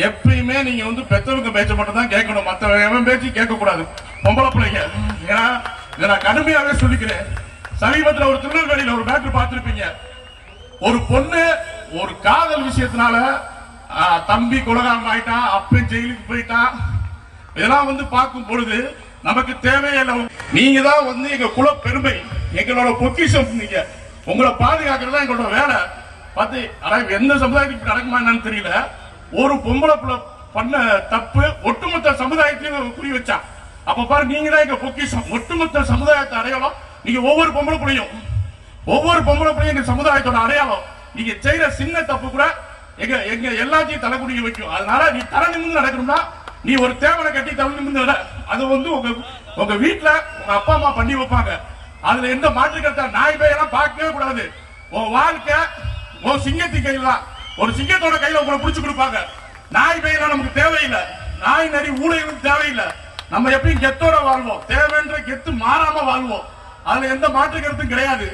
எப்பயுமே நீங்க வந்து பெத்தவங்க பேச்ச மட்டும் தான் கேட்கணும், மத்த பேச்சு கேட்க கூடாது பொம்பளை பிள்ளைங்க. ஏன்னா இதை நான் கடுமையாவே சொல்லிக்கிறேன். சமீபத்தில் ஒரு திருநெல்வேலியில ஒரு மேட்டர் பார்த்திருப்பீங்க. ஒரு பொண்ணு ஒரு காதல் விஷயத்தினால தம்பி கொலகாரம் ஆயிட்டான், அப்பன் ஜெயிலுக்கு போயிட்டான். இதெல்லாம் வந்து பார்க்கும் பொழுது நமக்கு தேவையில்லை. நீங்க தான் வந்து எங்க குல பெருமை, எங்களோட பொக்கிஷம். நீங்க உங்களை பாதுகாக்கிறதா எங்களோட வேலை. பார்த்து எந்த சமுதாயத்துக்கு நடக்குமா என்னன்னு தெரியல. ஒரு பொம்பளை பண்ண தப்பு ஒட்டுமொத்த சமுதாயத்தையும் குறி வச்சா. அப்ப பாரு, நீங்க தான் எங்க பொக்கிஷம், ஒட்டுமொத்த சமுதாயத்தை அடையாளம். நீங்க ஒவ்வொரு பொம்பளை பிள்ளையும் எங்க சமுதாயத்தோட அடையாளம். நீங்க செய்யற சின்ன தப்பு கூட எங்க எல்லாத்தையும் தலைக்குடிக்க வைக்கும். அதனால நீ தலை நிமிர்ந்து நடக்கணும்னா நீ ஒரு தேவனை கட்டி தலை நிமிர்ந்து நட. அது வந்து உங்க வீட்டுல உங்க அப்பா அம்மா பண்ணி வைப்பாங்க. அதுல எந்த மாற்று கருத்தா நாய் பேயெல்லாம் பார்க்கவே கூடாது. உன் வாழ்க்கை உன் சிங்கத்தின் கையில, ஒரு சிங்கத்தோட கையில உங்களை பிடிச்சு கொடுப்பாங்க. நாய் பேயெல்லாம் நமக்கு தேவையில்லை, நாய் நரி ஊழைகளும் தேவையில்லை. நம்ம எப்பயும் கெத்தோட வாழ்வோம், தேவைன்ற கெத்து மாறாம வாழ்வோம். அதுல எந்த மாற்று கருத்தும் கிடையாது.